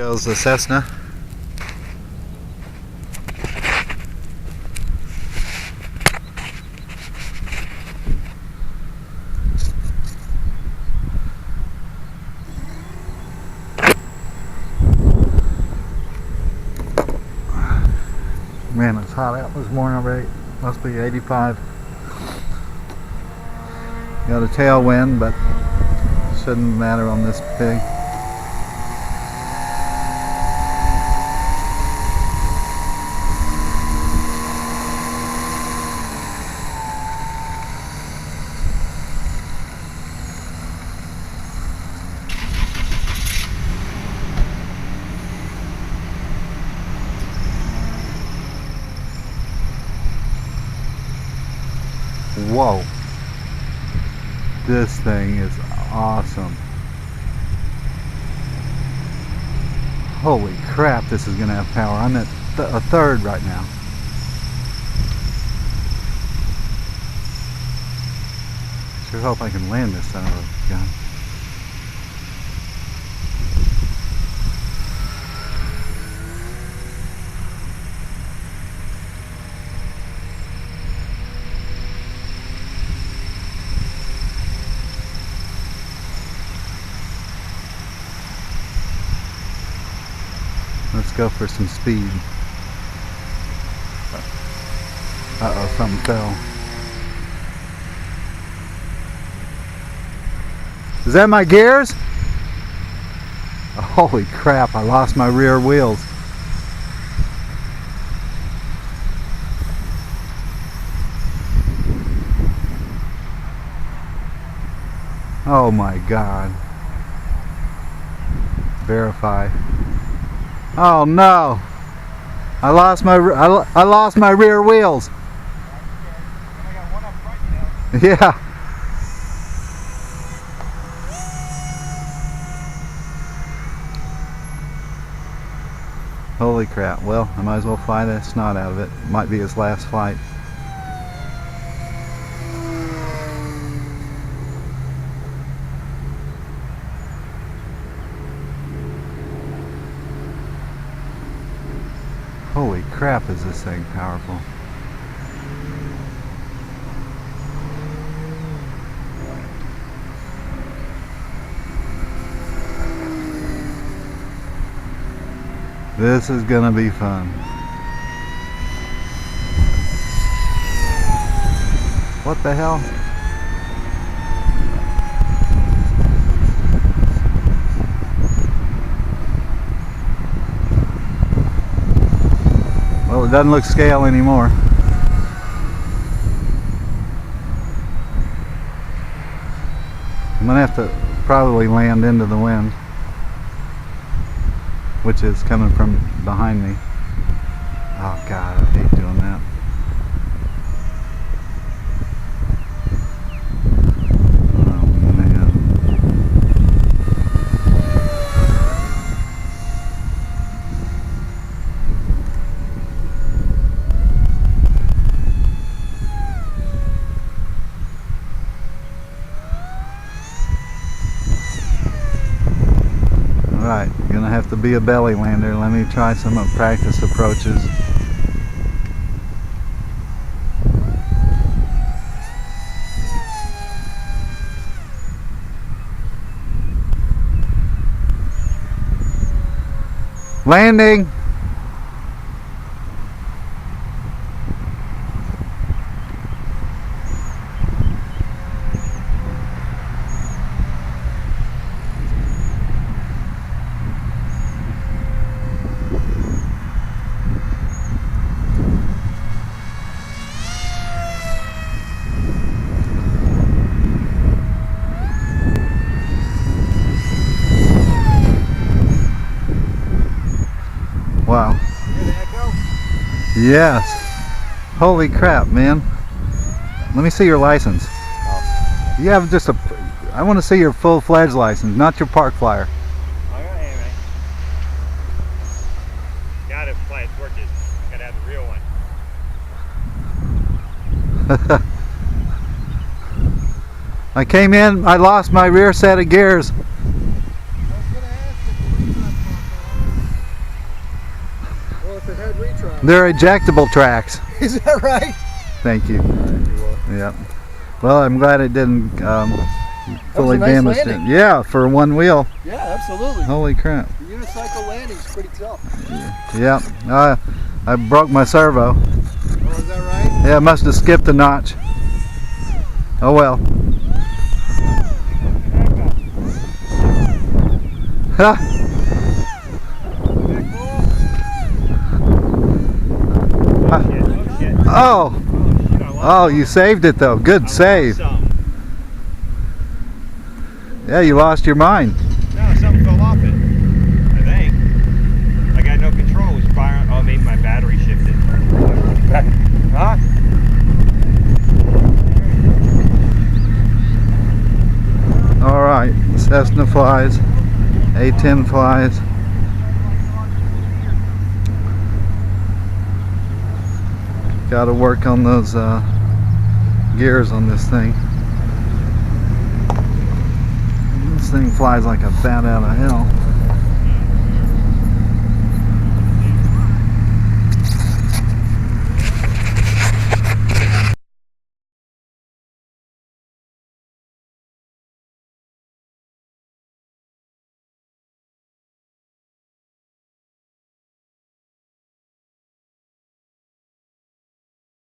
Goes the Cessna. Man, it's hot out this morning already. Must be 85. Got a tailwind, but shouldn't matter on this pig. Whoa, this thing is awesome. Holy crap, this is gonna have power. I'm at a third right now. Sure hope I can land this son of a gun. Let's go for some speed. Uh-oh, something fell. Is that my gears? Holy crap, I lost my rear wheels. Oh my God. Verify. Oh no! I lost my rear wheels. Yeah. Holy crap! Well, I might as well fly the snot out of it. Might be his last flight. Holy crap, is this thing powerful. This is gonna be fun. What the hell? Well, it doesn't look scale anymore. I'm gonna have to probably land into the wind, which is coming from behind me. Oh God, I hate doing that. Oh man. Alright, gonna have to be a belly lander. Let me try some practice approaches. Landing! Wow. Yes. Holy crap, man. Let me see your license. Oh. You have just I want to see your full-fledged license, not your park flyer. Okay, right. Gotta fly its torches. Gotta have the real one. I came in, I lost my rear set of gears. if it had retro. They're ejectable tracks. Is that right? Thank you. Yeah. Well, I'm glad it didn't fully nice damage it. landing. Yeah, for one wheel. Yeah, absolutely. Holy crap. The unicycle landing's pretty tough. Yeah. I broke my servo. Oh, is that right? Yeah, I must have skipped a notch. Oh well. Ha! Oh! Oh, you saved it though. Good save. Yeah, you lost your mind. No, something fell off it. I think. I got no control. It was firing. Oh, maybe my battery shifted. Huh? Alright, Cessna flies. A-10 flies. Got to work on those gears on this thing. This thing flies like a bat out of hell.